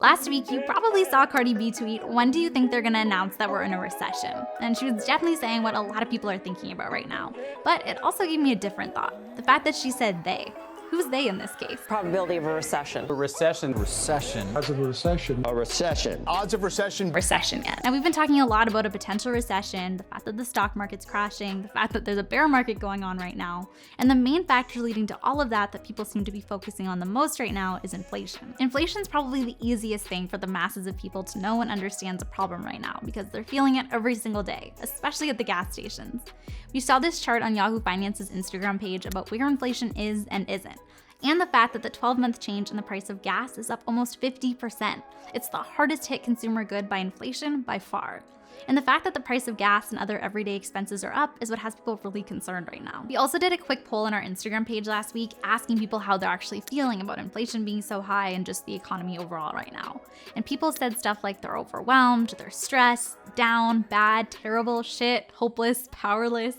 Last week, you probably saw Cardi B tweet, "When do you think they're gonna announce that we're in a recession?" And she was definitely saying what a lot of people are thinking about right now. But it also gave me a different thought. The fact that she said they. Who's they in this case? Probability of a recession. A recession. Recession. Odds of a recession. A recession. Odds of recession. Recession yet. Now we've been talking a lot about a potential recession, the fact that the stock market's crashing, the fact that there's a bear market going on right now. And the main factor leading to all of that people seem to be focusing on the most right now is inflation. Inflation's probably the easiest thing for the masses of people to know and understand the problem right now because they're feeling it every single day, especially at the gas stations. We saw this chart on Yahoo Finance's Instagram page about where inflation is and isn't. And the fact that the 12-month change in the price of gas is up almost 50%. It's the hardest hit consumer good by inflation by far. And the fact that the price of gas and other everyday expenses are up is what has people really concerned right now. We also did a quick poll on our Instagram page last week asking people how they're actually feeling about inflation being so high and just the economy overall right now. And people said stuff like they're overwhelmed, they're stressed, down, bad, terrible, shit, hopeless, powerless.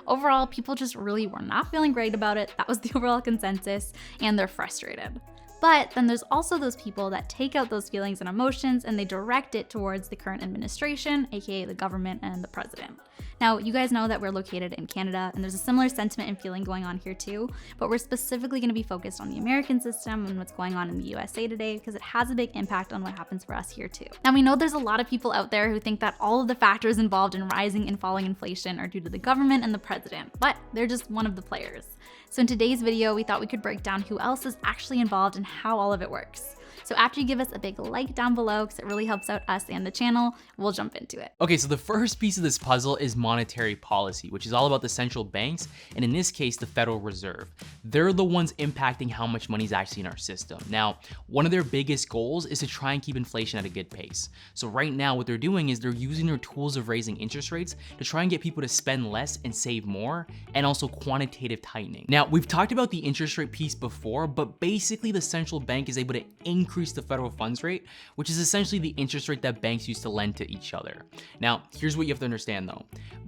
Overall, people just really were not feeling great about it. That was the overall consensus, and they're frustrated. But then there's also those people that take out those feelings and emotions and they direct it towards the current administration, aka the government and the president. Now, you guys know that we're located in Canada and there's a similar sentiment and feeling going on here too, but we're specifically going to be focused on the American system and what's going on in the USA today because it has a big impact on what happens for us here too. Now, we know there's a lot of people out there who think that all of the factors involved in rising and falling inflation are due to the government and the president, but they're just one of the players. So in today's video, we thought we could break down who else is actually involved and how all of it works. So after you give us a big like down below, because it really helps out us and the channel, we'll jump into it. Okay, so the first piece of this puzzle is monetary policy, which is all about the central banks, and in this case, the Federal Reserve. They're the ones impacting how much money is actually in our system. Now, one of their biggest goals is to try and keep inflation at a good pace. So right now, what they're doing is they're using their tools of raising interest rates to try and get people to spend less and save more, and also quantitative tightening. Now, we've talked about the interest rate piece before, but basically the central bank is able to increase the federal funds rate, which is essentially the interest rate that banks used to lend to each other. Now, here's what you have to understand though.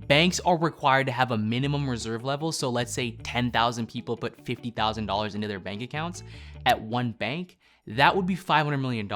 Banks are required to have a minimum reserve level. So let's say 10,000 people put $50,000 into their bank accounts at one bank. That would be $500 million,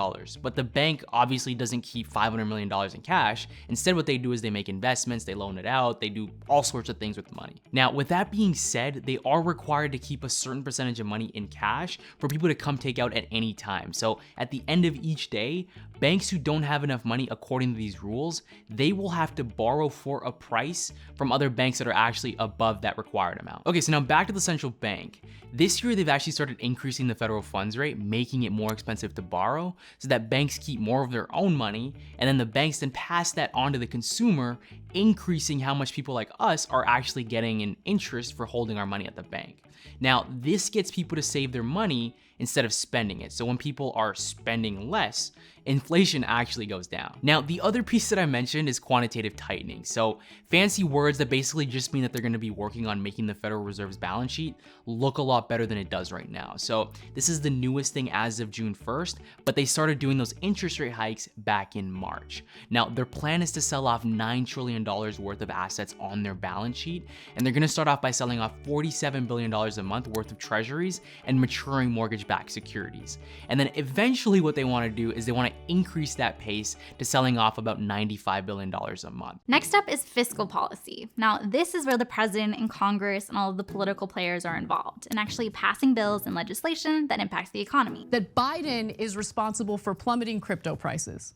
but the bank obviously doesn't keep $500 million in cash. Instead, what they do is they make investments, they loan it out, they do all sorts of things with the money. Now, with that being said, they are required to keep a certain percentage of money in cash for people to come take out at any time. So at the end of each day, banks who don't have enough money according to these rules, they will have to borrow for a price from other banks that are actually above that required amount. Okay, so now back to the central bank. This year, they've actually started increasing the federal funds rate, making it more expensive to borrow so that banks keep more of their own money, and then the banks then pass that on to the consumer, increasing how much people like us are actually getting in interest for holding our money at the bank. Now, this gets people to save their money instead of spending it. So when people are spending less, inflation actually goes down. Now, the other piece that I mentioned is quantitative tightening. So fancy words that basically just mean that they're gonna be working on making the Federal Reserve's balance sheet look a lot better than it does right now. So this is the newest thing as of June 1st, but they started doing those interest rate hikes back in March. Now, their plan is to sell off $9 trillion worth of assets on their balance sheet, and they're gonna start off by selling off $47 billion a month worth of treasuries and maturing mortgage-backed securities. And then eventually what they wanna do is they wanna increase that pace to selling off about $95 billion a month. Next up is fiscal policy. Now, this is where the president and Congress and all of the political players are involved in actually passing bills and legislation that impacts the economy. That Biden is responsible for plummeting crypto prices.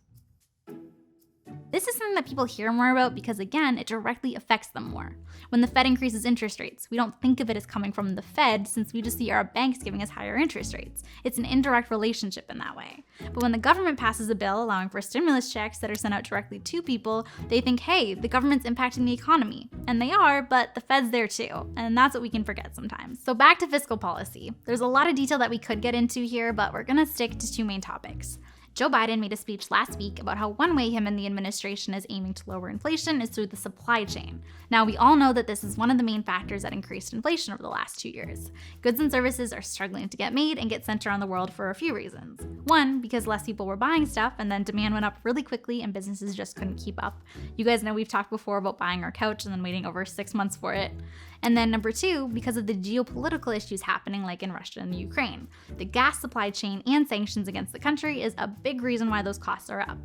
This is something that people hear more about because, again, it directly affects them more. When the Fed increases interest rates, we don't think of it as coming from the Fed since we just see our banks giving us higher interest rates. It's an indirect relationship in that way. But when the government passes a bill allowing for stimulus checks that are sent out directly to people, they think, hey, the government's impacting the economy. And they are, but the Fed's there too. And that's what we can forget sometimes. So back to fiscal policy. There's a lot of detail that we could get into here, but we're gonna stick to two main topics. Joe Biden made a speech last week about how one way him and the administration is aiming to lower inflation is through the supply chain. Now, we all know that this is one of the main factors that increased inflation over the last 2 years. Goods and services are struggling to get made and get sent around the world for a few reasons. One, because less people were buying stuff and then demand went up really quickly and businesses just couldn't keep up. You guys know we've talked before about buying our couch and then waiting over 6 months for it. And then number 2, because of the geopolitical issues happening like in Russia and the Ukraine. The gas supply chain and sanctions against the country is a big reason why those costs are up.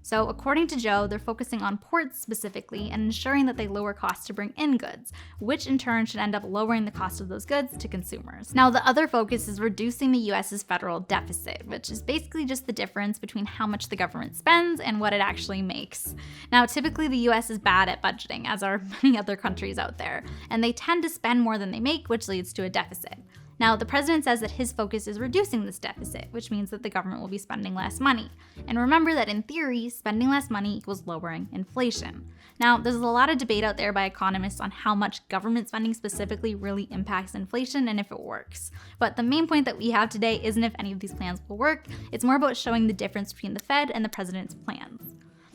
So according to Joe, they're focusing on ports specifically and ensuring that they lower costs to bring in goods, which in turn should end up lowering the cost of those goods to consumers. Now, the other focus is reducing the US's federal deficit, which is basically just the difference between how much the government spends and what it actually makes. Now, typically the US is bad at budgeting, as are many other countries out there, and they tend to spend more than they make, which leads to a deficit. Now, the president says that his focus is reducing this deficit, which means that the government will be spending less money. And remember that in theory, spending less money equals lowering inflation. Now, there's a lot of debate out there by economists on how much government spending specifically really impacts inflation and if it works. But the main point that we have today isn't if any of these plans will work, it's more about showing the difference between the Fed and the president's plans.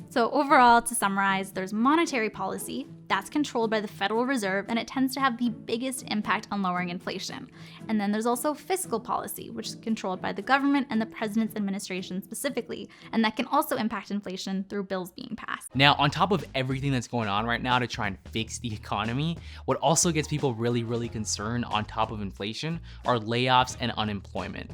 So overall, to summarize, there's monetary policy that's controlled by the Federal Reserve, and it tends to have the biggest impact on lowering inflation. And then there's also fiscal policy, which is controlled by the government and the president's administration specifically, and that can also impact inflation through bills being passed. Now, on top of everything that's going on right now to try and fix the economy, what also gets people really concerned on top of inflation are layoffs and unemployment.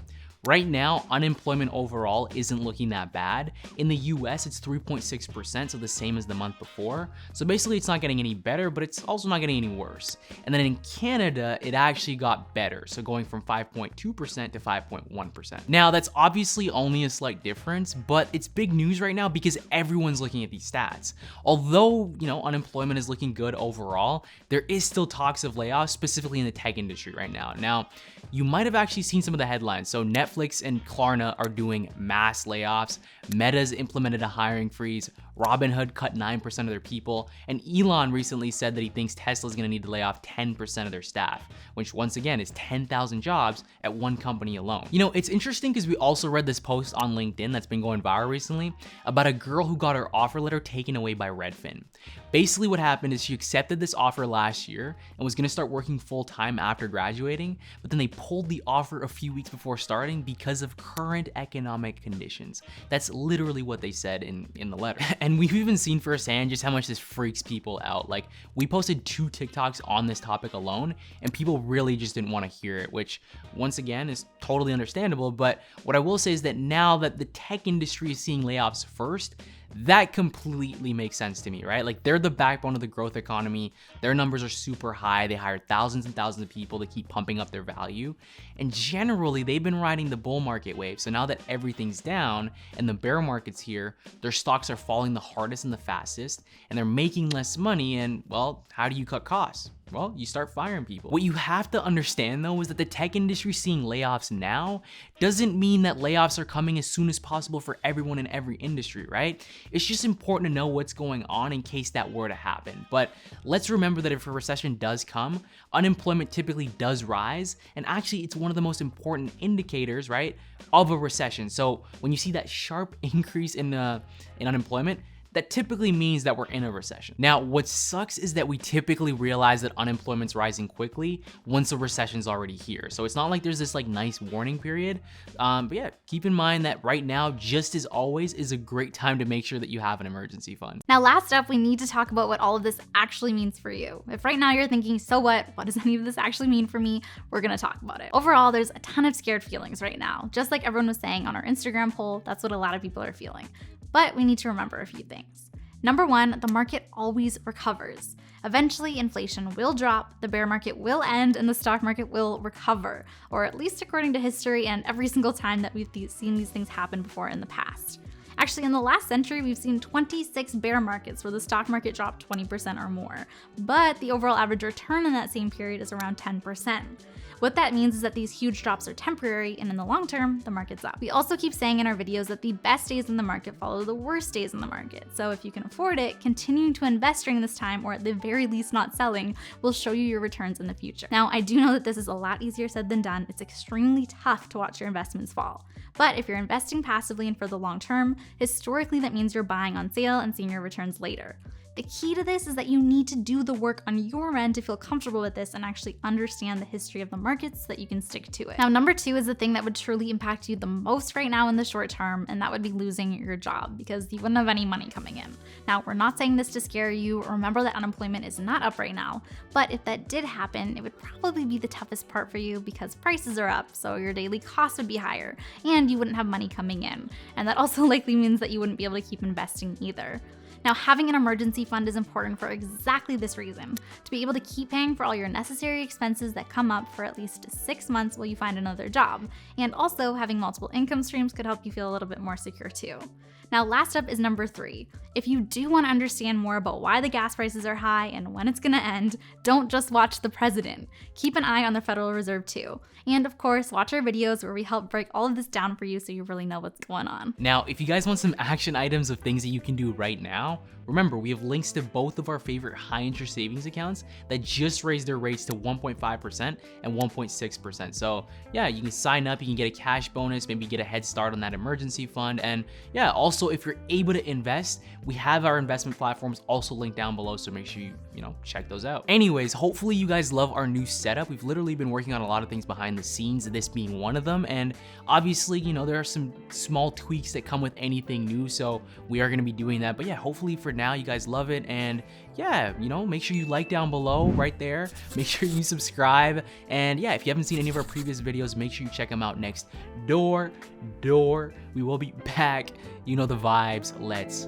Right now, unemployment overall isn't looking that bad. In the US, it's 3.6%, so the same as the month before. So basically, it's not getting any better, but it's also not getting any worse. And then in Canada, it actually got better, so going from 5.2% to 5.1%. Now, that's obviously only a slight difference, but it's big news right now because everyone's looking at these stats. Although, unemployment is looking good overall, there is still talks of layoffs, specifically in the tech industry right now. Now, you might have actually seen some of the headlines. So Netflix and Klarna are doing mass layoffs. Meta's implemented a hiring freeze. Robinhood cut 9% of their people. And Elon recently said that he thinks Tesla's gonna need to lay off 10% of their staff, which once again is 10,000 jobs at one company alone. It's interesting because we also read this post on LinkedIn that's been going viral recently about a girl who got her offer letter taken away by Redfin. Basically what happened is she accepted this offer last year and was gonna start working full-time after graduating, but then they pulled the offer a few weeks before starting because of current economic conditions. That's literally what they said in the letter. And we've even seen firsthand just how much this freaks people out. Like, we posted 2 TikToks on this topic alone, and people really just didn't want to hear it, which once again is totally understandable. But what I will say is that now that the tech industry is seeing layoffs first, that completely makes sense to me, right? Like, they're the backbone of the growth economy. Their numbers are super high. They hire thousands and thousands of people to keep pumping up their value. And generally, they've been riding the bull market wave. So now that everything's down and the bear market's here, their stocks are falling the hardest and the fastest, and they're making less money. And well, how do you cut costs? Well, you start firing people. What you have to understand though is that the tech industry seeing layoffs now doesn't mean that layoffs are coming as soon as possible for everyone in every industry, right? It's just important to know what's going on in case that were to happen. But let's remember that if a recession does come, unemployment typically does rise, and actually it's one of the most important indicators, right, of a recession. So when you see that sharp increase in unemployment, that typically means that we're in a recession. Now, what sucks is that we typically realize that unemployment's rising quickly once a recession's already here. So it's not like there's this nice warning period. But yeah, keep in mind that right now, just as always, is a great time to make sure that you have an emergency fund. Now, last up, we need to talk about what all of this actually means for you. If right now you're thinking, so what does any of this actually mean for me? We're gonna talk about it. Overall, there's a ton of scared feelings right now. Just like everyone was saying on our Instagram poll, that's what a lot of people are feeling. But we need to remember a few things. Number 1, the market always recovers. Eventually, inflation will drop, the bear market will end, and the stock market will recover, or at least according to history and every single time that we've seen these things happen before in the past. Actually, in the last century, we've seen 26 bear markets where the stock market dropped 20% or more, but the overall average return in that same period is around 10%. What that means is that these huge drops are temporary, and in the long term, the market's up. We also keep saying in our videos that the best days in the market follow the worst days in the market. So if you can afford it, continuing to invest during this time, or at the very least not selling, will show you your returns in the future. Now, I do know that this is a lot easier said than done. It's extremely tough to watch your investments fall. But if you're investing passively and for the long term, historically that means you're buying on sale and seeing your returns later. The key to this is that you need to do the work on your end to feel comfortable with this and actually understand the history of the markets so that you can stick to it. Now, number 2 is the thing that would truly impact you the most right now in the short term, and that would be losing your job because you wouldn't have any money coming in. Now, we're not saying this to scare you. Remember that unemployment is not up right now, but if that did happen, it would probably be the toughest part for you because prices are up, so your daily costs would be higher, and you wouldn't have money coming in. And that also likely means that you wouldn't be able to keep investing either. Now, having an emergency fund is important for exactly this reason, to be able to keep paying for all your necessary expenses that come up for at least 6 months while you find another job. And also, having multiple income streams could help you feel a little bit more secure too. Now, last up is number 3. If you do want to understand more about why the gas prices are high and when it's going to end, don't just watch the president. Keep an eye on the Federal Reserve too. And of course, watch our videos where we help break all of this down for you so you really know what's going on. Now, if you guys want some action items of things that you can do right now, remember, we have links to both of our favorite high interest savings accounts that just raised their rates to 1.5% and 1.6%. So yeah, you can sign up, you can get a cash bonus, maybe get a head start on that emergency fund. And yeah, also if you're able to invest, we have our investment platforms also linked down below. So make sure you check those out. Anyways, hopefully you guys love our new setup. We've literally been working on a lot of things behind the scenes, this being one of them. And obviously, there are some small tweaks that come with anything new. So we are going to be doing that. But yeah, hopefully for now you guys love it. And yeah, make sure you like down below right there. Make sure you subscribe. And yeah, if you haven't seen any of our previous videos, make sure you check them out next door. We will be back. You know the vibes. Let's